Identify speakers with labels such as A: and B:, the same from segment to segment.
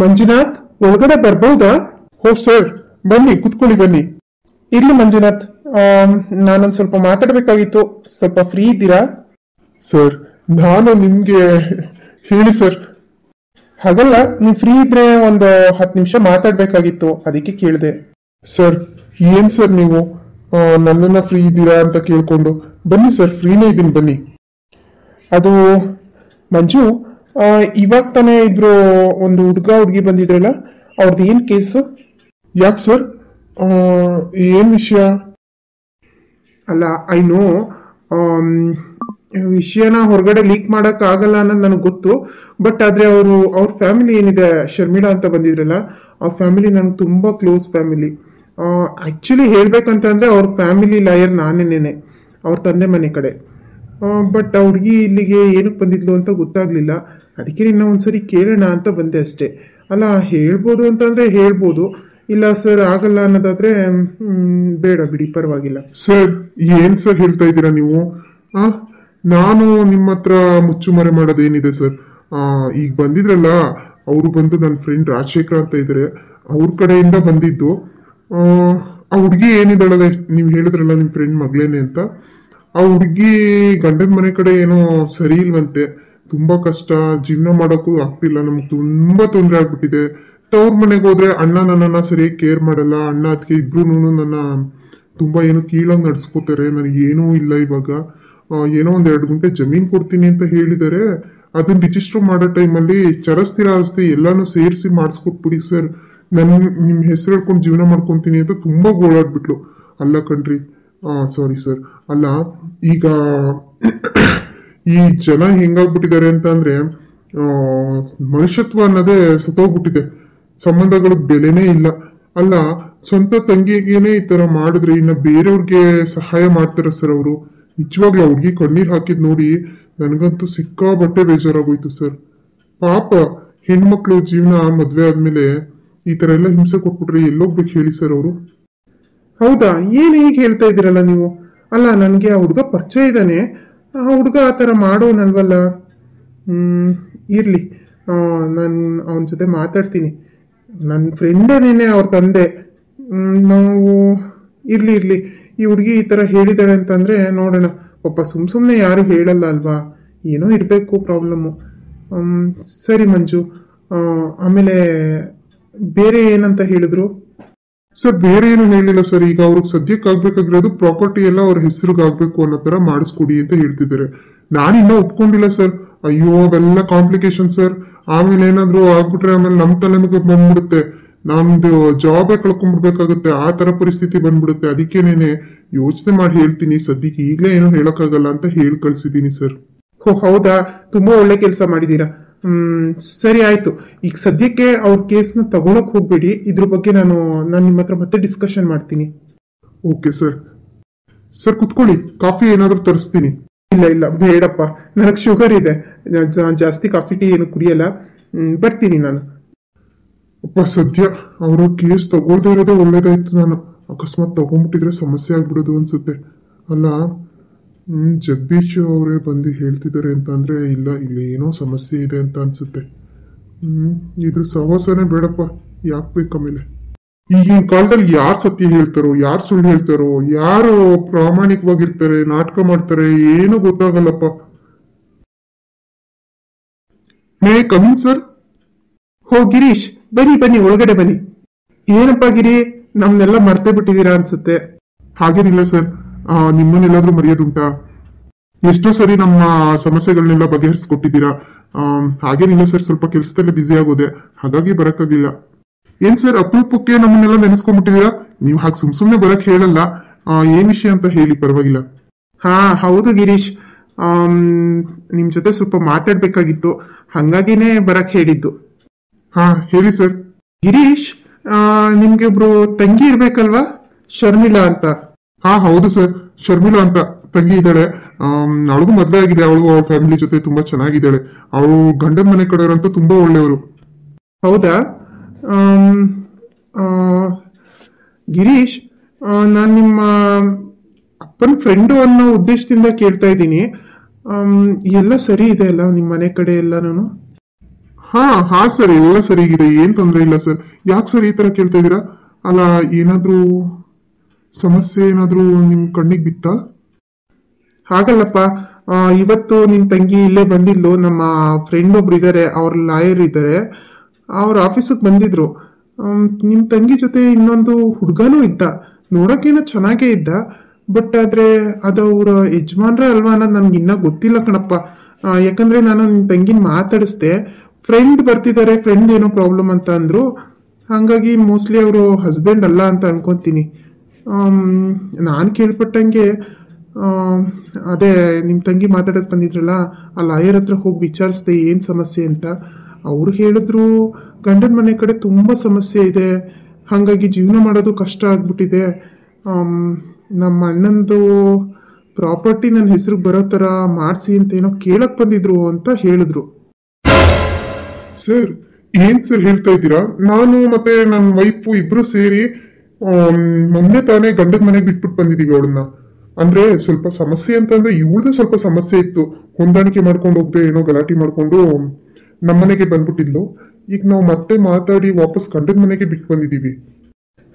A: ಮಂಜುನಾಥ್, ಒಳಗಡೆ ಬರ್ಬಹುದಾ?
B: ಹೋ ಸರ್, ಬನ್ನಿ ಕುತ್ಕೊಳ್ಳಿ ಬನ್ನಿ.
A: ಇರ್ಲಿ ಮಂಜುನಾಥ್, ನಾನೊಂದ್ ಸ್ವಲ್ಪ ಮಾತಾಡ್ಬೇಕಾಗಿತ್ತು. ಸ್ವಲ್ಪ ಫ್ರೀ ಇದ್ದೀರಾ?
B: ಸರ್, ನಾನು ನಿಮ್ಗೆ ಹೇಳಿ ಸರ್.
A: ಹಾಗಲ್ಲ, ನೀವು ಫ್ರೀ ಇದ್ರೆ ಒಂದು 10 ನಿಮಿಷ ಮಾತಾಡ್ಬೇಕಾಗಿತ್ತು, ಅದಕ್ಕೆ ಕೇಳಿದೆ.
B: ಸರ್, ಏನ್ ಸರ್ ನೀವು ನನ್ನನ್ನ ಫ್ರೀ ಇದ್ದೀರಾ ಅಂತ ಕೇಳ್ಕೊಂಡು? ಬನ್ನಿ ಸರ್, ಫ್ರೀನೇ ಇದ್ದೀನಿ, ಬನ್ನಿ.
A: ಅದು ಮಂಜು, ಇವಾಗ ತಾನೇ ಇಬ್ರು ಒಂದು ಹುಡುಗಿ ಬಂದಿದ್ರಲ್ಲ, ಅವ್ರದ್ದು ಏನ್ ಕೇಸು?
B: ಯಾಕೆ ಸರ್, ಏನ್ ವಿಷಯ?
A: ಅಲ್ಲ, ಐ ನೋ, ವಿಷಯನ ಹೊರಗಡೆ ಲೀಕ್ ಮಾಡಕ್ ಆಗಲ್ಲ ಅನ್ನೋದು ನನಗೆ ಗೊತ್ತು. ಬಟ್ ಆದ್ರೆ ಅವ್ರ ಫ್ಯಾಮಿಲಿ ಏನಿದೆ, ಶರ್ಮಿಳಾ ಅಂತ ಬಂದಿದ್ರಲ್ಲ, ಅವ್ರ ಫ್ಯಾಮಿಲಿ ನನಗೆ ತುಂಬಾ ಕ್ಲೋಸ್ ಫ್ಯಾಮಿಲಿ. ಆಕ್ಚುಲಿ ಹೇಳ್ಬೇಕಂತಂದ್ರೆ ಅವ್ರ ಫ್ಯಾಮಿಲಿ ಲಾಯರ್ ನಾನೇನೆ, ಅವ್ರ ತಂದೆ ಮನೆ ಕಡೆ. ಬಟ್ ಆ ಹುಡುಗಿ ಇಲ್ಲಿಗೆ ಏನಕ್ಕೆ ಬಂದಿದ್ಲು ಅಂತ ಗೊತ್ತಾಗ್ಲಿಲ್ಲ. ಅದಕ್ಕೆ ನಿನ್ನ ಒಂದ್ಸರಿ ಕೇಳೋಣ ಅಂತ ಬಂದೆ ಅಷ್ಟೇ. ಅಲ್ಲ, ಹೇಳ್ಬೋದು ಅಂತಂದ್ರೆ ಹೇಳ್ಬೋದು, ಇಲ್ಲ ಸರ್ ಆಗಲ್ಲ ಅನ್ನೋದಾದ್ರೆ ಬೇಡ ಬಿಡಿ, ಪರವಾಗಿಲ್ಲ.
B: ಸರ್, ಏನ್ ಸರ್ ಹೇಳ್ತಾ ಇದ್ದೀರಾ ನೀವು? ನಾನು ನಿಮ್ಮ ಹತ್ರ ಮುಚ್ಚುಮರೆ ಮಾಡೋದೇನಿದೆ ಸರ್? ಈಗ ಬಂದಿದ್ರಲ್ಲ, ಅವರು ಬಂದು ನನ್ನ ಫ್ರೆಂಡ್ ರಾಜಶೇಖರ್ ಅಂತ ಇದ್ದಾರೆ, ಅವ್ರ ಕಡೆಯಿಂದ ಬಂದಿದ್ದು. ಆ ಹುಡುಗಿ ಏನಿದ್ದಾಳಲ್ಲ, ನೀವು ಹೇಳಿದ್ರಲ್ಲ ನಿಮ್ಮ ಫ್ರೆಂಡ್ ಮಗಳೇನೆ ಅಂತ, ಆ ಹುಡುಗಿ ಗಂಡನ ಮನೆ ಕಡೆ ಏನೋ ಸರಿ ಇಲ್ವಂತೆ. ತುಂಬಾ ಕಷ್ಟ, ಜೀವನ ಮಾಡೋಕ್ಕೂ ಆಗ್ತಿಲ್ಲ, ನಮ್ಗೆ ತುಂಬಾ ತೊಂದರೆ ಆಗ್ಬಿಟ್ಟಿದೆ. ತವ್ರ ಮನೆಗೆ ಹೋದ್ರೆ ಅಣ್ಣ ನನ್ನನ್ನ ಸರಿಯಾಗಿ ಕೇರ್ ಮಾಡಲ್ಲ, ಅಣ್ಣ ಅದಕ್ಕೆ ಇಬ್ರು ನನ್ನ ತುಂಬಾ ಏನೋ ಕೀಳಾಗಿ ನಡ್ಸ್ಕೋತಾರೆ. ನನಗೇನೂ ಇಲ್ಲ ಇವಾಗ. ಏನೋ 2 ಗುಂಟೆ ಜಮೀನ್ ಕೊಡ್ತೀನಿ ಅಂತ ಹೇಳಿದ್ದಾರೆ. ಅದನ್ನ ರಿಜಿಸ್ಟರ್ ಮಾಡೋ ಟೈಮಲ್ಲಿ ಚರಸ್ಥಿರ ಆಸ್ತಿ ಎಲ್ಲಾನು ಸೇರಿಸಿ ಮಾಡಿಸ್ಕೊಟ್ಬಿಡಿ ಸರ್, ನಿಮ್ ಹೆಸರು ಹೇಳ್ಕೊಂಡು ಜೀವನ ಮಾಡ್ಕೊಂತೀನಿ ಅಂತ ತುಂಬಾ ಗೋಳಾಡ್ಬಿಟ್ಲು. ಅಲ್ಲ ಕಣ್ರಿ, ಸಾರಿ ಸರ್, ಅಲ್ಲ ಈಗ ಈ ಜನ ಹೆಂಗಾಗ್ಬಿಟ್ಟಿದ್ದಾರೆ ಅಂತ ಅಂದ್ರೆ, ಮನುಷ್ಯತ್ವ ಅನ್ನೋದೇ ಸತ್ತೋಗ್ಬಿಟ್ಟಿದೆ, ಸಂಬಂಧಗಳಿಗೆ ಬೆಲೆನೇ ಇಲ್ಲ. ಅಲ್ಲ, ಸ್ವಂತ ತಂಗಿಗೇನೆ ಈ ತರ ಮಾಡಿದ್ರೆ ಇನ್ನ ಬೇರೆಯವ್ರಿಗೆ ಸಹಾಯ ಮಾಡ್ತಾರ ಸರ್ ಅವರು? ನಿಜವಾಗ್ಲೂ ಹುಡುಗಿ ಕಣ್ಣೀರ್ ಹಾಕಿದ್ ನೋಡಿ ನನಗಂತೂ ಸಿಕ್ಕಾಬಟ್ಟೆ ಬೇಜಾರಾಗೋಯ್ತು ಸರ್. ಪಾಪ ಹೆಣ್ಮಕ್ಳು ಜೀವನ ಮದ್ವೆ ಆದ್ಮೇಲೆ ಈ ತರ ಎಲ್ಲ ಹಿಂಸೆ ಕೊಟ್ಬಿಟ್ರೆ ಎಲ್ಲೋಗ್ಬೇಕು ಹೇಳಿ ಸರ್ ಅವರು?
A: ಹೌದಾ, ಏನ್ ಹೀಗೆ ಹೇಳ್ತಾ ಇದ್ದೀರಲ್ಲ ನೀವು? ಅಲ್ಲ, ನನ್ಗೆ ಆ ಹುಡುಗ ಪರಿಚಯ ಇದ್ದಾನೆ, ಆ ಹುಡುಗ ಆ ಥರ ಮಾಡೋನಲ್ವಲ್ಲ. ಇರ್ಲಿ, ನಾನು ಅವನ ಜೊತೆ ಮಾತಾಡ್ತೀನಿ. ನನ್ನ ಫ್ರೆಂಡೇನೇನೆ ಅವ್ರ ತಂದೆ. ನಾವು ಇರ್ಲಿ, ಈ ಹುಡುಗಿ ಈ ಥರ ಹೇಳಿದಾಳೆ ಅಂತಂದ್ರೆ ನೋಡೋಣ. ಪಾಪ ಸುಮ್ಮನೆ ಯಾರು ಹೇಳಲ್ಲ ಅಲ್ವಾ, ಏನೋ ಇರಬೇಕು ಪ್ರಾಬ್ಲಮ್ಮು. ಸರಿ ಮಂಜು, ಆಮೇಲೆ ಬೇರೆ ಏನಂತ ಹೇಳಿದ್ರು?
B: ಸರ್, ಬೇರೆ ಏನು ಹೇಳಿಲ್ಲ ಸರ್. ಈಗ ಅವ್ರಿಗೆ ಸದ್ಯಕ್ಕೆ ಆಗ್ಬೇಕಾಗಿರೋದು ಪ್ರಾಪರ್ಟಿ ಎಲ್ಲ ಅವ್ರ ಹೆಸರಿಗೆ ಆಗ್ಬೇಕು ಅನ್ನೋ ತರ ಮಾಡಿಸ್ಕೊಡಿ ಅಂತ ಹೇಳ್ತಿದ್ದಾರೆ. ನಾನಿನ್ನ ಒಪ್ಕೊಂಡಿಲ್ಲ ಸರ್. ಅಯ್ಯೋ, ಅವೆಲ್ಲ ಕಾಂಪ್ಲಿಕೇಶನ್ ಸರ್. ಆಮೇಲೆ ಏನಾದ್ರು ಆಗ್ಬಿಟ್ರೆ ಆಮೇಲೆ ನಮ್ ತಲೆಮಗೆ ಬಂದ್ಬಿಡುತ್ತೆ, ನಮ್ದು ಜಾಬೇ ಕಳ್ಕೊಂಡ್ಬಿಡ್ಬೇಕಾಗುತ್ತೆ, ಆ ತರ ಪರಿಸ್ಥಿತಿ ಬಂದ್ಬಿಡುತ್ತೆ. ಅದಕ್ಕೇನೇನೆ ಯೋಚನೆ ಮಾಡಿ ಹೇಳ್ತೀನಿ. ಸದ್ಯಕ್ಕೆ ಈಗಲೇ ಏನೋ ಹೇಳಕ್ಕಾಗಲ್ಲ ಅಂತ ಹೇಳಿ ಕಳ್ಸಿದೀನಿ ಸರ್.
A: ಓ ಹೌದಾ, ತುಂಬಾ ಒಳ್ಳೆ ಕೆಲಸ ಮಾಡಿದೀರಾ. ಸರಿ ಆಯ್ತು. ಈಗ ಸದ್ಯಕ್ಕೆ ಅವ್ರ ಕೇಸ್ನ ತಗೊಳಕ್ ಹೋಗ್ಬೇಡಿ, ಇದ್ರ ಬಗ್ಗೆ ನಾನು ನಿಮ್ಮ ಹತ್ರ ಮತ್ತೆ ಡಿಸ್ಕಷನ್ ಮಾಡ್ತೀನಿ.
B: Okay sir. ಸರ್ ಕುತ್ಕೊಳ್ಳಿ, ಕಾಫಿ ಏನಾದ್ರೂ ತರಿಸ್ತೀನಿ.
A: ಇಲ್ಲ ಬೇಡಪ್ಪ, ನನಗೆ ಶುಗರ್ ಇದೆ, ಜಾಸ್ತಿ ಕಾಫಿ ಟೀ ಏನು ಕುಡಿಯಲ್ಲ. ಬರ್ತೀನಿ ನಾನು.
B: ಅಪ್ಪ, ಸದ್ಯ ಅವರು ಕೇಸ್ ತಗೊಳ್ದೇ ಇರೋದೇ ಒಳ್ಳೇದಾಯ್ತು. ನಾನು ಅಕಸ್ಮಾತ್ ತಗೊಂಡ್ಬಿಟ್ಟಿದ್ರೆ ಸಮಸ್ಯೆ ಆಗ್ಬಿಡೋದು ಅನ್ಸುತ್ತೆ. ಅಲ್ಲ, ಜಗದೀಶ್ ಅವರೇ ಬಂದು ಹೇಳ್ತಿದ್ದಾರೆ ಅಂತ ಅಂದ್ರೆ ಇಲ್ಲಿ ಏನೋ ಸಮಸ್ಯೆ ಇದೆ ಅಂತ ಅನ್ಸುತ್ತೆ. ಇದ್ರ ಸಹವಾಸನೇ ಬೇಡಪ್ಪ, ಯಾಕೆ ಬೇಕಮೇಲೆ? ಈಗಿನ ಕಾಲದಲ್ಲಿ ಯಾರು ಸತ್ಯ ಹೇಳ್ತಾರೋ, ಯಾರು ಸುಳ್ಳು ಹೇಳ್ತಾರೋ, ಯಾರು ಪ್ರಾಮಾಣಿಕವಾಗಿರ್ತಾರೆ, ನಾಟಕ ಮಾಡ್ತಾರೆ, ಏನೂ ಗೊತ್ತಾಗಲ್ಲಪ್ಪ. May coming sir?
A: ಹೋ ಗಿರೀಶ್, ಬನ್ನಿ ಒಳಗಡೆ ಬನ್ನಿ. ಏನಪ್ಪ ಗಿರಿ, ನಮ್ನೆಲ್ಲ ಮರ್ತೇ ಬಿಟ್ಟಿದ್ದೀರಾ ಅನ್ಸುತ್ತೆ.
B: ಹಾಗೇನಿಲ್ಲ ಸರ್, ನಿಮ್ಮನ್ನೆಲ್ಲಾದ್ರೂ ಮರೆಯೋದುಂಟಾ? ಎಷ್ಟೋ ಸರಿ ನಮ್ಮ ಸಮಸ್ಯೆಗಳನ್ನೆಲ್ಲ ಬಗೆಹರಿಸ್ಕೊಟ್ಟಿದ್ದೀರಾ. ಹಾಗೇನಿಲ್ಲ ಸರ್, ಸ್ವಲ್ಪ ಕೆಲಸದಲ್ಲೇ ಬ್ಯುಸಿ ಆಗೋದೆ, ಹಾಗಾಗಿ ಬರಕ್ಕಾಗಿಲ್ಲ. ಏನ್ ಸರ್, ಅಪರೂಪಕ್ಕೆ ನಮ್ಮನ್ನೆಲ್ಲ ನೆನೆಸ್ಕೊಂಡ್ಬಿಟ್ಟಿದ್ದೀರಾ? ನೀವು ಹಾಗೆ ಸುಮ್ನೆ ಬರಕ್ ಹೇಳಲ್ಲ. ಏನ್ ವಿಷಯ ಅಂತ ಹೇಳಿ, ಪರವಾಗಿಲ್ಲ.
A: ಹೌದು ಗಿರೀಶ್, ನಿಮ್ ಜೊತೆ ಸ್ವಲ್ಪ ಮಾತಾಡ್ಬೇಕಾಗಿತ್ತು, ಹಂಗಾಗಿನೇ ಬರಕ್ ಹೇಳಿದ್ದು.
B: ಹೇಳಿ ಸರ್.
A: ಗಿರೀಶ್, ನಿಮ್ಗೆ ಒಬ್ರು ತಂಗಿ ಇರ್ಬೇಕಲ್ವಾ, ಶರ್ಮಿಳಾ ಅಂತ?
B: ಹೌದು ಸರ್, ಶರ್ಮಿಳಾ ಅಂತ ತಂಗಿ ಇದ್ದಾಳೆ. ಅವಳಿಗೂ ಮದ್ವೆ ಆಗಿದೆ, ಅವಳು ಅವಳ ಫ್ಯಾಮಿಲಿ ಜೊತೆ ತುಂಬಾ ಚೆನ್ನಾಗಿದ್ದಾಳೆ. ಅವಳು ಗಂಡನ ಮನೆ ಕಡೆಯವರಂತೂ ತುಂಬಾ ಒಳ್ಳೆಯವರು.
A: ಹೌದಾ? ಗಿರೀಶ್, ನಾನು ನಿಮ್ಮ ಅಪ್ಪನ ಫ್ರೆಂಡು ಅನ್ನೋ ಉದ್ದೇಶದಿಂದ ಕೇಳ್ತಾ ಇದ್ದೀನಿ. ಎಲ್ಲ ಸರಿ ಇದೆ ಅಲ್ಲ ನಿಮ್ಮ ಮನೆ ಕಡೆ ಎಲ್ಲಾನು?
B: ಹಾ ಸರ್, ಎಲ್ಲ ಸರಿಗಿದೆ, ಏನ್ ತೊಂದರೆ ಇಲ್ಲ ಸರ್. ಯಾಕೆ ಸರ್ ಈ ತರ ಕೇಳ್ತಾ ಇದೀರಾ? ಅಲ್ಲ, ಏನಾದ್ರೂ ಸಮಸ್ಯೆ ಏನಾದ್ರೂ ನಿಮ್ ಕಣ್ಣಿಗೆ ಬಿತ್ತಾ?
A: ಹಾಗಲ್ಲಪ್ಪ. ಇವತ್ತು ನಿನ್ ತಂಗಿ ಇಲ್ಲೇ ಬಂದಿದ್ಲು. ನಮ್ಮ ಫ್ರೆಂಡ್ ಒಬ್ರು ಇದ್ದಾರೆ, ಅವ್ರ ಲಾಯರ್ ಇದ್ದಾರೆ. ಅವ್ರ ಆಫೀಸಿಗೆ ಬಂದಿದ್ರು. ನಿಮ್ ತಂಗಿ ಜೊತೆ ಇನ್ನೊಂದು ಹುಡುಗನೂ ಇದ್ದ. ನೋಡೋಕೇನೋ ಚೆನ್ನಾಗೇ ಇದ್ದ. ಬಟ್ ಆದ್ರೆ ಅದು ಅವ್ರ ಯಜಮಾನ್ರೆ ಅಲ್ವಾ ಅನ್ನೋದು ನನ್ಗೆ ಇನ್ನೂ ಗೊತ್ತಿಲ್ಲ ಕಣಪ್ಪ. ಯಾಕಂದ್ರೆ ನಾನು ನಿಮ್ ತಂಗಿನ ಮಾತಾಡಿಸ್ದೆ. ಫ್ರೆಂಡ್ ಬರ್ತಿದ್ದಾರೆ, ಫ್ರೆಂಡ್ ಏನೋ ಪ್ರಾಬ್ಲಮ್ ಅಂತ ಅಂದ್ರು. ಹಾಗಾಗಿ ಮೋಸ್ಟ್ಲಿ ಅವರು ಹಸ್ಬೆಂಡ್ ಅಲ್ಲ ಅಂತ ಅನ್ಕೊಂತೀನಿ. ನಾನು ಕೇಳ್ಪಟ್ಟಂಗೆ ಅದೇ ನಿಮ್ಮ ತಂಗಿ ಮಾತಾಡಕ್ಕೆ ಬಂದಿದ್ರಲ್ಲ, ಆ ಲಾಯರ್ ಹತ್ರ ಹೋಗಿ ವಿಚಾರಿಸ್ದೆ ಏನು ಸಮಸ್ಯೆ ಅಂತ. ಅವ್ರು ಹೇಳಿದ್ರು ಗಂಡನ ಮನೆ ಕಡೆ ತುಂಬ ಸಮಸ್ಯೆ ಇದೆ, ಹಾಗಾಗಿ ಜೀವನ ಮಾಡೋದು ಕಷ್ಟ ಆಗ್ಬಿಟ್ಟಿದೆ. ನಮ್ಮ ಅಣ್ಣಂದು ಪ್ರಾಪರ್ಟಿ ನನ್ನ ಹೆಸರಿಗೆ ಬರೋ ಥರ ಮಾಡಿಸಿ ಅಂತ ಏನೋ ಕೇಳಕ್ಕೆ ಬಂದಿದ್ರು ಅಂತ ಹೇಳಿದ್ರು.
B: ಸರ್, ಏನ್ ಸರ್ ಹೇಳ್ತಾ ಇದ್ದೀರಾ? ನಾನು ಮತ್ತೆ ನನ್ನ ವೈಫು ಇಬ್ರು ಸೇರಿ ಮೊನ್ನೆ ತಾನೇ ಗಂಡನ ಮನೆಗೆ ಬಿಟ್ಬಿಟ್ಟು ಬಂದಿದೀವಿ ಅವಳನ್ನ. ಅಂದ್ರೆ ಸ್ವಲ್ಪ ಸಮಸ್ಯೆ ಅಂತಂದ್ರೆ ಇವಳದೇ ಸ್ವಲ್ಪ ಸಮಸ್ಯೆ ಇತ್ತು. ಹೊಂದಾಣಿಕೆ ಮಾಡ್ಕೊಂಡು ಹೋಗ್ದೆ ಏನೋ ಗಲಾಟೆ ಮಾಡ್ಕೊಂಡು ನಮ್ಮನೆಗೆ ಬಂದ್ಬಿಟ್ಟಿದ್ಲು. ಈಗ ನಾವು ಮತ್ತೆ ಮಾತಾಡಿ ವಾಪಸ್ ಗಂಡನ ಮನೆಗೆ ಬಿಟ್ಟು ಬಂದಿದೀವಿ.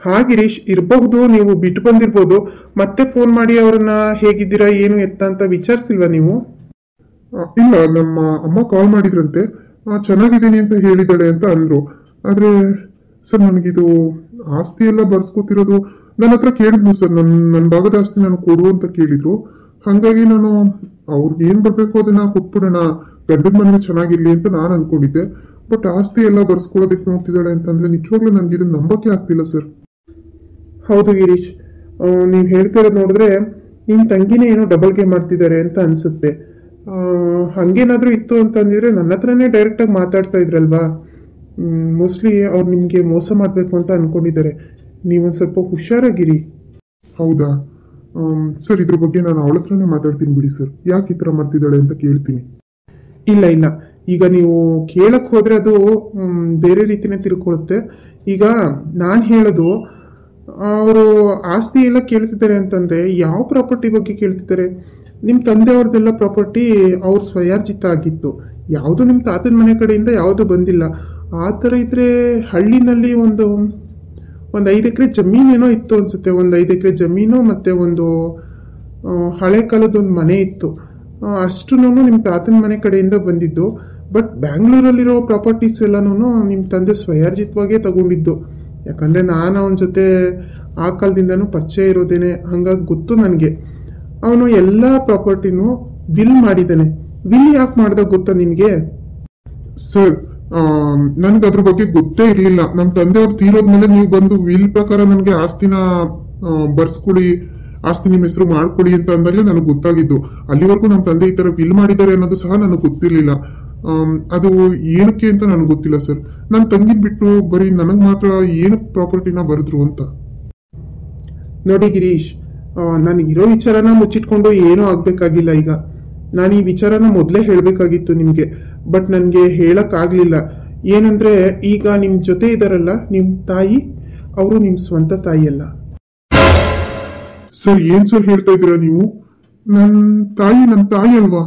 A: ಹಾ ಗಿರೀಶ್, ಇರಬಹುದು, ನೀವು ಬಿಟ್ಟು ಬಂದಿರ್ಬೋದು. ಮತ್ತೆ ಫೋನ್ ಮಾಡಿ ಅವ್ರನ್ನ ಹೇಗಿದ್ದೀರಾ ಏನು ಎತ್ತ ಅಂತ ವಿಚಾರಿಸಿಲ್ವಾ ನೀವು?
B: ಇಲ್ಲ, ನಮ್ಮ ಅಮ್ಮ ಕಾಲ್ ಮಾಡಿದ್ರಂತೆ, ಚೆನ್ನಾಗಿದ್ದೀನಿ ಅಂತ ಹೇಳಿದಾಳೆ ಅಂತ ಅಂದ್ರು. ಆದ್ರೆ ಸರ್, ನನಗಿದು ಆಸ್ತಿ ಎಲ್ಲ ಬರ್ಸ್ಕೊತಿರೋದು ನನ್ನ ಹತ್ರ ಕೇಳಿದ್ಲು ಸರ್. ನನ್ನ ಭಾಗದ ಆಸ್ತಿ ನಾನು ಕೊಡು ಅಂತ ಕೇಳಿದ್ರು. ಹಾಗಾಗಿ ನಾನು ಅವ್ರಿಗೆ ಏನ್ ಬರ್ಬೇಕು ಅದನ್ನ ಕೊಟ್ಬಿಡೋಣ, ಗಂಡನ ಮನೆ ಚೆನ್ನಾಗಿರ್ಲಿ ಅಂತ ನಾನು ಅನ್ಕೊಂಡಿದ್ದೆ. ಬಟ್ ಆಸ್ತಿ ಎಲ್ಲ ಬರ್ಸ್ಕೊಳ್ಳೋದಕ್ಕೆ ನೋಡ್ತಿದ್ದಾಳೆ ಅಂತಂದ್ರೆ ನಿಜವಾಗ್ಲೂ ನನ್ಗೆ ಇದನ್ನ ನಂಬಕ್ಕೆ ಆಗ್ತಿಲ್ಲ ಸರ್.
A: ಹೌದು ಗಿರೀಶ್, ನೀವು ಹೇಳ್ತಿರೋದು ನೋಡಿದ್ರೆ ನಿಮ್ಮ ತಂಗಿನೇ ಏನೋ ಡಬಲ್ ಗೇಮ್ ಮಾಡ್ತಿದ್ದಾರೆ ಅಂತ ಅನ್ಸುತ್ತೆ. ಹಂಗೇನಾದ್ರೂ ಇತ್ತು ಅಂತಂದಿದ್ರೆ ನನ್ನ ಹತ್ರನೇ ಡೈರೆಕ್ಟಾಗಿ ಮಾತಾಡ್ತಾ ಇದ್ರಲ್ವಾ. ಮೋಸ್ಟ್ಲಿ ಅವ್ರು ನಿಮಗೆ ಮೋಸ ಮಾಡಬೇಕು ಅಂತ ಅನ್ಕೊಂಡಿದ್ದಾರೆ. ನೀವೊಂದು ಸ್ವಲ್ಪ ಹುಷಾರಾಗಿರಿ.
B: ಹೌದಾ ಸರ್, ಇದ್ರ ಬಗ್ಗೆ ನಾನು ಅವಳ ಹತ್ರನೇ ಮಾತಾಡ್ತೀನಿ ಬಿಡಿ ಸರ್. ಯಾಕೆ ಈ ಥರ ಮಾಡ್ತಿದ್ದಾಳೆ ಅಂತ ಕೇಳ್ತೀನಿ.
A: ಇಲ್ಲ ಇಲ್ಲ, ಈಗ ನೀವು ಕೇಳಕ್ಕೆ ಹೋದ್ರೆ ಅದು ಬೇರೆ ರೀತಿನೇ ತಿರ್ಕೊಳ್ಳುತ್ತೆ. ಈಗ ನಾನು ಹೇಳೋದು, ಅವರು ಆಸ್ತಿ ಎಲ್ಲ ಕೇಳ್ತಿದ್ದಾರೆ ಅಂತಂದ್ರೆ ಯಾವ ಪ್ರಾಪರ್ಟಿ ಬಗ್ಗೆ ಕೇಳ್ತಿದ್ದಾರೆ? ನಿಮ್ಮ ತಂದೆಯವ್ರದ್ದೆಲ್ಲ ಪ್ರಾಪರ್ಟಿ ಅವ್ರ ಸ್ವಯಾರ್ಜಿತ ಆಗಿತ್ತು. ಯಾವುದು ನಿಮ್ಮ ತಾತನ ಮನೆ ಕಡೆಯಿಂದ ಯಾವುದು ಬಂದಿಲ್ಲ. ಆ ಥರ ಇದ್ರೆ ಹಳ್ಳಿನಲ್ಲಿ ಒಂದು 5 ಎಕರೆ ಜಮೀನೇನೋ ಇತ್ತು ಅನ್ಸುತ್ತೆ. ಒಂದು 5 ಎಕರೆ ಜಮೀನು ಮತ್ತೆ ಒಂದು ಹಳೆ ಕಾಲದೊಂದು ಮನೆ ಇತ್ತು. ಅಷ್ಟು ನಿಮ್ಮ ತಾತನ ಮನೆ ಕಡೆಯಿಂದ ಬಂದಿದ್ದು. ಬಟ್ ಬ್ಯಾಂಗ್ಳೂರಲ್ಲಿರೋ ಪ್ರಾಪರ್ಟೀಸ್ ಎಲ್ಲನೂ ನಿಮ್ಮ ತಂದೆ ಸ್ವಯಾರ್ಜಿತವಾಗೇ ತಗೊಂಡಿದ್ದು. ಯಾಕಂದರೆ ನಾನು ಅವನ ಜೊತೆ ಆ ಕಾಲದಿಂದನೂ ಪರಿಚಯ ಇರೋದೇನೆ, ಹಾಗಾಗಿ ಗೊತ್ತು ನನಗೆ. ಅವನು ಎಲ್ಲ ಪ್ರಾಪರ್ಟಿನೂ ವಿಲ್ ಮಾಡಿದ್ದಾನೆ. ವಿಲ್ ಯಾಕೆ ಮಾಡ್ದಾಗ ಗೊತ್ತಾ ನಿನಗೆ?
B: ಸರ್, ನನ್ಗೆ ಅದ್ರ ಬಗ್ಗೆ ಗೊತ್ತೇ ಇರ್ಲಿಲ್ಲ. ನಮ್ಮ ತಂದೆಯವ್ರು ತೀರೋದ್ಮೇಲೆ ನೀವು ಬಂದು ವಿಲ್ ಪ್ರಕಾರ ನನಗೆ ಆಸ್ತಿನ ಬರ್ಸ್ಕೊಳ್ಳಿ, ಆಸ್ತಿ ನಿಮ್ಮ ಹೆಸರು ಮಾಡ್ಕೊಳ್ಳಿ ಅಂತ ಅಂದಾಗಲೇ ನನಗೆ ಗೊತ್ತಾಗಿದ್ದು. ಅಲ್ಲಿವರೆಗೂ ನಮ್ಮ ತಂದೆ ಈ ತರ ವಿಲ್ ಮಾಡಿದ್ದಾರೆ ಅನ್ನೋದು ಸಹ ನನಗೆ ಗೊತ್ತಿರ್ಲಿಲ್ಲ. ಅದು ಏನಕ್ಕೆ ಅಂತ ನನಗೆ ಗೊತ್ತಿಲ್ಲ ಸರ್. ನನ್ನ ತಂಗಿನ ಬಿಟ್ಟು ಬರೀ ನನಗೆ ಮಾತ್ರ ಏನಕ್ಕೆ ಪ್ರಾಪರ್ಟಿನ ಬರೆದ್ರು ಅಂತ.
A: ನೋಡಿ ಗಿರೀಶ್, ನಾನು ಇರೋ ವಿಚಾರನ ಮುಚ್ಚಿಟ್ಕೊಂಡು ಏನೂ ಆಗ್ಬೇಕಾಗಿಲ್ಲ. ಈಗ ನಾನು ಈ ವಿಚಾರನ ಮೊದಲೇ ಹೇಳಬೇಕಾಗಿತ್ತು ನಿಮಗೆ, ಬಟ್ ನನಗೆ ಹೇಳಕ್ಕಾಗ್ಲಿಲ್ಲ. ಏನಂದ್ರೆ ಈಗ ನಿಮ್ಮ ಜೊತೆ ಇದಾರಲ್ಲ ನಿಮ್ಮ ತಾಯಿ, ಅವರು ನಿಮ್ಮ ಸ್ವಂತ ತಾಯಿ ಅಲ್ಲ.
B: ಸರ್, ಏನ್ ಸರ್ ಹೇಳ್ತಾ ಇದ್ದೀರಾ ನೀವು? ನನ್ನ ತಾಯಿ ಅಲ್ವಾ?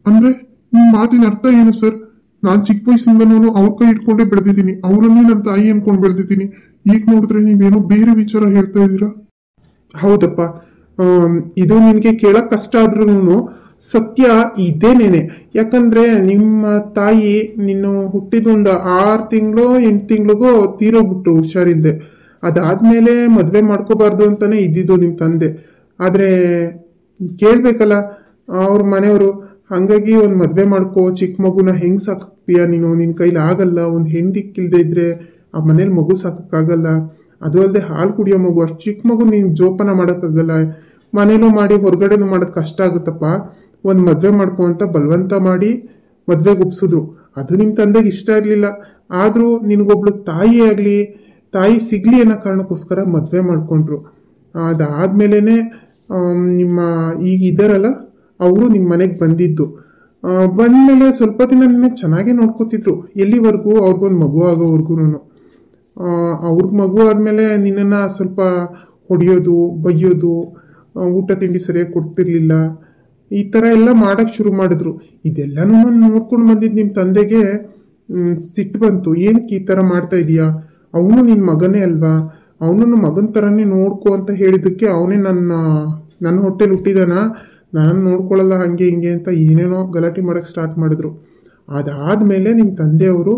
B: ಅಂದ್ರೆ ನಿಮ್ ಮಾತಿನ ಅರ್ಥ ಏನು ಸರ್? ನಾನ್ ಚಿಕ್ಕ ವಯಸ್ಸಿಂದನೂ ಅವ್ರ ಕೈ ಇಟ್ಕೊಂಡೇ ಬೆಳೆದಿದ್ದೀನಿ, ಅವರನ್ನೇ ನನ್ನ ತಾಯಿ ಅನ್ಕೊಂಡ್ ಬೆಳೆದಿದ್ದೀನಿ. ಈಗ ನೋಡಿದ್ರೆ ನೀವೇನೋ ಬೇರೆ ವಿಚಾರ ಹೇಳ್ತಾ ಇದ್ದೀರಾ.
A: ಹೌದಪ್ಪ, ಇದು ನಿನ್ಗೆ ಕೇಳಕ್ ಕಷ್ಟ ಆದ್ರೂ ಸತ್ಯ ಇದೇನೇನೆ. ಯಾಕಂದ್ರೆ ನಿಮ್ಮ ತಾಯಿ ನಿನ್ನ ಹುಟ್ಟಿದೊಂದು 6 ತಿಂಗಳು 8 ತಿಂಗಳಿಗೋ ತೀರೋಗ್ಬಿಟ್ರು ಹುಷಾರಿಲ್ದೆ. ಅದಾದ್ಮೇಲೆ ಮದ್ವೆ ಮಾಡ್ಕೋಬಾರ್ದು ಅಂತಾನೆ ಇದ್ದಿದ್ದು ನಿಮ್ಮ ತಂದೆ. ಆದ್ರೆ ಕೇಳ್ಬೇಕಲ್ಲ ಅವ್ರ ಮನೆಯವರು. ಹಂಗಾಗಿ ಒಂದು ಮದ್ವೆ ಮಾಡ್ಕೋ, ಚಿಕ್ಕ ಮಗುನ ಹೆಂಗ್ ಸಾಕ್ತೀಯ ನೀನು? ನಿನ್ ಕೈಲಿ ಆಗಲ್ಲ. ಒಂದು ಹೆಂಡತಿಕ್ಕಿಲ್ದೆ ಇದ್ರೆ ಆ ಮನೇಲಿ ಮಗು ಸಾಕಕ್ಕಾಗಲ್ಲ. ಅದು ಅಲ್ಲದೆ ಹಾಲು ಕುಡಿಯೋ ಮಗು, ಅಷ್ಟು ಚಿಕ್ಕ ಮಗು ನೀನ್ ಜೋಪಾನ ಮಾಡೋಕ್ಕಾಗಲ್ಲ. ಮನೇಲೂ ಮಾಡಿ ಹೊರಗಡೆನೂ ಮಾಡೋದು ಕಷ್ಟ ಆಗುತ್ತಪ್ಪ. ಒಂದು ಮದ್ವೆ ಮಾಡ್ಕೊ ಅಂತ ಬಲವಂತ ಮಾಡಿ ಮದ್ವೆಗೆ ಒಪ್ಸಿದ್ರು. ಅದು ನಿಮ್ಮ ತಂದೆಗೆ ಇಷ್ಟ ಇರಲಿಲ್ಲ. ಆದ್ರೂ ನಿನಗೊಬ್ಳು ತಾಯಿ ಆಗ್ಲಿ, ತಾಯಿ ಸಿಗ್ಲಿ ಅನ್ನೋ ಕಾರಣಕ್ಕೋಸ್ಕರ ಮದ್ವೆ ಮಾಡ್ಕೊಂಡ್ರು. ಅದಾದ್ಮೇಲೆನೆ ನಿಮ್ಮ ಈಗ ಇದಾರಲ್ಲ ಅವರು ನಿಮ್ಮ ಮನೆಗೆ ಬಂದಿದ್ದು. ಬಂದ್ಮೇಲೆ ಸ್ವಲ್ಪ ದಿನ ನಿನ್ನ ಚೆನ್ನಾಗೇ ನೋಡ್ಕೋತಿದ್ರು. ಎಲ್ಲಿವರೆಗೂ ಅವ್ರಿಗೊಂದು ಮಗು ಆಗೋವರೆಗೂ. ಅವ್ರಿಗೆ ಮಗು ಆದ್ಮೇಲೆ ನಿನ್ನನ್ನ ಸ್ವಲ್ಪ ಹೊಡೆಯೋದು, ಬೈಯೋದು, ಊಟ ತಿಂಡಿ ಸರಿಯಾಗಿ ಕೊಡ್ತಿರ್ಲಿಲ್ಲ. ಈ ಥರ ಎಲ್ಲ ಮಾಡಕ್ ಶುರು ಮಾಡಿದ್ರು. ಇದೆಲ್ಲನೂ ನೋಡ್ಕೊಂಡು ಬಂದಿದ್ದು ನಿಮ್ಮ ತಂದೆಗೆ ಸಿಟ್ಟು ಬಂತು. ಏನಕ್ಕೆ ಈ ಥರ ಮಾಡ್ತಾ ಇದೀಯಾ, ಅವನು ನಿನ್ನ ಮಗನೇ ಅಲ್ವಾ, ಅವನನ್ನು ಮಗನ ಥರನೇ ನೋಡ್ಕೊ ಅಂತ ಹೇಳಿದ್ದಕ್ಕೆ ಅವನೇ ನನ್ನ ಹೊಟ್ಟೆಲಿ ಹುಟ್ಟಿದಾನ, ನಾನು ನೋಡ್ಕೊಳ್ಳಲ್ಲ ಹಂಗೆ ಹಿಂಗೆ ಅಂತ ಏನೇನೋ ಗಲಾಟೆ ಮಾಡೋಕ್ಕೆ ಸ್ಟಾರ್ಟ್ ಮಾಡಿದ್ರು. ಅದಾದಮೇಲೆ ನಿಮ್ಮ ತಂದೆಯವರು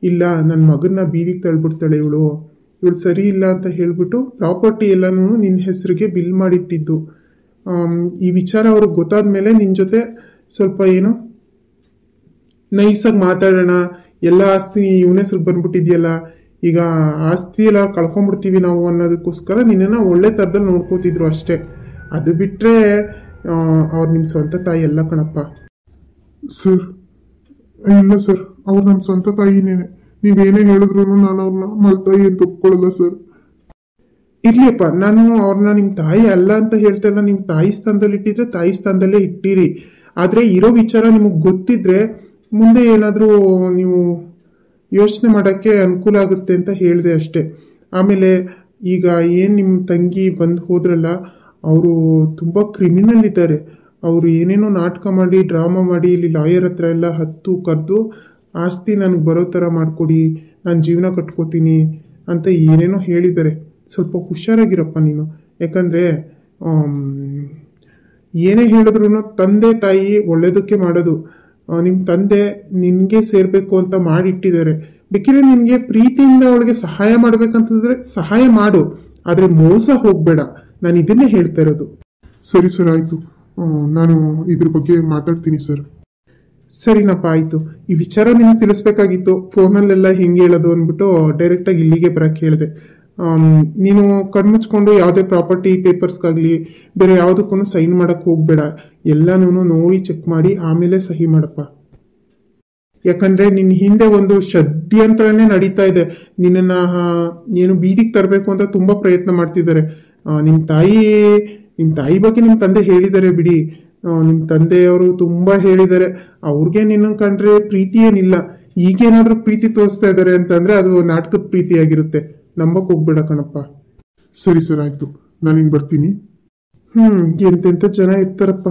A: ಇಲ್ಲ ನನ್ನ ಮಗನ್ನ ಬೀದಿಗೆ ತಳ್ಬಿಡ್ತಾಳೆ ಇವಳು ಸರಿ ಇಲ್ಲ ಅಂತ ಹೇಳ್ಬಿಟ್ಟು ಪ್ರಾಪರ್ಟಿ ಎಲ್ಲನೂ ನಿನ್ನ ಹೆಸರಿಗೆ ಬಿಲ್ ಮಾಡಿಟ್ಟಿದ್ದು. ಈ ವಿಚಾರ ಅವ್ರಿಗೆ ಗೊತ್ತಾದ ಮೇಲೆ ನಿನ್ನ ಜೊತೆ ಸ್ವಲ್ಪ ಏನು ನೈಸಾಗಿ ಮಾತಾಡೋಣ, ಎಲ್ಲ ಆಸ್ತಿ ಇವನ ಹೆಸ್ರಿಗೆ ಬಂದ್ಬಿಟ್ಟಿದ್ಯಲ್ಲ, ಈಗ ಆಸ್ತಿ ಎಲ್ಲ ಕಳ್ಕೊಂಡ್ಬಿಡ್ತೀವಿ ನಾವು ಅನ್ನೋದಕ್ಕೋಸ್ಕರ ನಿನ್ನನ್ನು ಒಳ್ಳೆ ಥರದಲ್ಲಿ ನೋಡ್ಕೋತಿದ್ರು ಅಷ್ಟೇ. ಅದು ಬಿಟ್ಟರೆ ಅವ್ರು ನಿಮ್ಮ ಸ್ವಂತ ತಾಯಿ ಎಲ್ಲ ಕಣಪ್ಪ.
B: ಸರ್ ಇಲ್ಲ ಸರ್, ಅವ್ರು ನಮ್ಮ ಸ್ವಂತ ತಾಯಿನೇ. ನೀವೇನೇ ಹೇಳಿದ್ರು ನಾನು ಅವ್ರನ್ನ ಮಲ್ತಾಯಿ ಅಂತ ಒಪ್ಕೊಳ್ಳಲ್ಲ ಸರ್.
A: ಇರ್ಲಿಯಪ್ಪ, ನಾನು ಅವ್ರನ್ನ ನಿಮ್ಮ ತಾಯಿ ಅಲ್ಲ ಅಂತ ಹೇಳ್ತಾ ಇಲ್ಲ. ನಿಮ್ಮ ತಾಯಿ ಸ್ಥಾನದಲ್ಲಿ ಇಟ್ಟಿದ್ರೆ ತಾಯಿ ಸ್ಥಾನದಲ್ಲೇ ಇಟ್ಟಿರಿ. ಆದರೆ ಇರೋ ವಿಚಾರ ನಿಮಗೆ ಗೊತ್ತಿದ್ರೆ ಮುಂದೆ ಏನಾದರೂ ನೀವು ಯೋಚನೆ ಮಾಡೋಕ್ಕೆ ಅನುಕೂಲ ಆಗುತ್ತೆ ಅಂತ ಹೇಳಿದೆ ಅಷ್ಟೇ. ಆಮೇಲೆ ಈಗ ಏನು ನಿಮ್ಮ ತಂಗಿ ಬಂದು ಹೋದ್ರಲ್ಲ, ಅವರು ತುಂಬ ಕ್ರಿಮಿನಲ್ ಇದ್ದಾರೆ. ಅವರು ಏನೇನೋ ನಾಟಕ ಮಾಡಿ ಡ್ರಾಮಾ ಮಾಡಿ ಇಲ್ಲಿ ಲಾಯರ್ ಹತ್ರ ಎಲ್ಲ ಹತ್ತು ಕರೆದು ಆಸ್ತಿ ನನಗೆ ಬರೋ ಥರ ಮಾಡಿಕೊಡಿ, ನಾನು ಜೀವನ ಕಟ್ಕೋತೀನಿ ಅಂತ ಏನೇನೋ ಹೇಳಿದ್ದಾರೆ. ಸ್ವಲ್ಪ ಹುಷಾರಾಗಿರಪ್ಪ ನೀನು. ಯಾಕಂದರೆ ಏನೇ ಹೇಳಿದ್ರು ತಂದೆ ತಾಯಿ ಒಳ್ಳೇದಕ್ಕೆ ಮಾಡೋದು. ನಿಮ್ಮ ತಂದೆ ನಿನಗೆ ಸೇರಬೇಕು ಅಂತ ಮಾಡಿಟ್ಟಿದ್ದಾರೆ. ಬೇಕಿದ್ರೆ ನಿನಗೆ ಪ್ರೀತಿಯಿಂದ ಅವಳಿಗೆ ಸಹಾಯ ಮಾಡ್ಬೇಕಂತಂದ್ರೆ ಸಹಾಯ ಮಾಡು, ಆದರೆ ಮೋಸ ಹೋಗಬೇಡ. ನಾನು ಇದನ್ನೇ ಹೇಳ್ತಾ ಇರೋದು.
B: ಸರಿ ಸರ್, ಆಯಿತು. ನಾನು ಇದ್ರ ಬಗ್ಗೆ ಮಾತಾಡ್ತೀನಿ ಸರ್.
A: ಸರಿನಪ್ಪ, ಆಯಿತು. ಈ ವಿಚಾರ ನಿನಗೆ ತಿಳಿಸ್ಬೇಕಾಗಿತ್ತು. ಫೋನಲ್ಲೆಲ್ಲ ಹೆಂಗೆ ಹೇಳೋದು ಅಂದ್ಬಿಟ್ಟು ಡೈರೆಕ್ಟಾಗಿ ಇಲ್ಲಿಗೆ ಬರೋಕ್ಕೆ ಹೇಳಿದೆ. ನೀನು ಕಣ್ಮುಚ್ಕೊಂಡು ಯಾವುದೇ ಪ್ರಾಪರ್ಟಿ ಪೇಪರ್ಸ್ಗಾಗಲಿ ಬೇರೆ ಯಾವುದಕ್ಕೂ ಸೈನ್ ಮಾಡೋಕ್ಕೆ ಹೋಗಬೇಡ. ಎಲ್ಲನೂ ನೋಡಿ ಚೆಕ್ ಮಾಡಿ ಆಮೇಲೆ ಸಹಿ ಮಾಡಪ್ಪ. ಯಾಕಂದರೆ ನಿನ್ನ ಹಿಂದೆ ಒಂದು ಷಡ್ಯಂತ್ರನೇ ನಡೀತಾ ಇದೆ. ನಿನ್ನನ್ನು ಏನು ಬೀದಿಗೆ ತರಬೇಕು ಅಂತ ತುಂಬ ಪ್ರಯತ್ನ ಮಾಡ್ತಿದ್ದಾರೆ. ನಿಮ್ಮ ತಾಯಿ ಬಗ್ಗೆ ನಿಮ್ಮ ತಂದೆ ಹೇಳಿದ್ದಾರೆ ಬಿಡಿ. ನಿಮ್ಮ ತಂದೆಯವರು ತುಂಬ ಹೇಳಿದ್ದಾರೆ. ಅವ್ರಿಗೆ ನಿನ್ನ ಕಂಡ್ರೆ ಪ್ರೀತಿ ಏನಿಲ್ಲ. ಈಗೇನಾದರೂ ಪ್ರೀತಿ ತೋರಿಸ್ತಾ ಇದ್ದಾರೆ ಅಂತಂದರೆ ಅದು ನಾಟಕದ ಪ್ರೀತಿಯಾಗಿರುತ್ತೆ. ನಂಬಕ್ಕೆ ಹೋಗ್ಬೇಡ ಕಣಪ್ಪ.
B: ಸರಿ ಸರ್, ಆಯಿತು. ನಾನು ಹಿಂಗೆ ಬರ್ತೀನಿ.
A: ಎಂತೆಂಥ ಜನ ಇರ್ತಾರಪ್ಪ.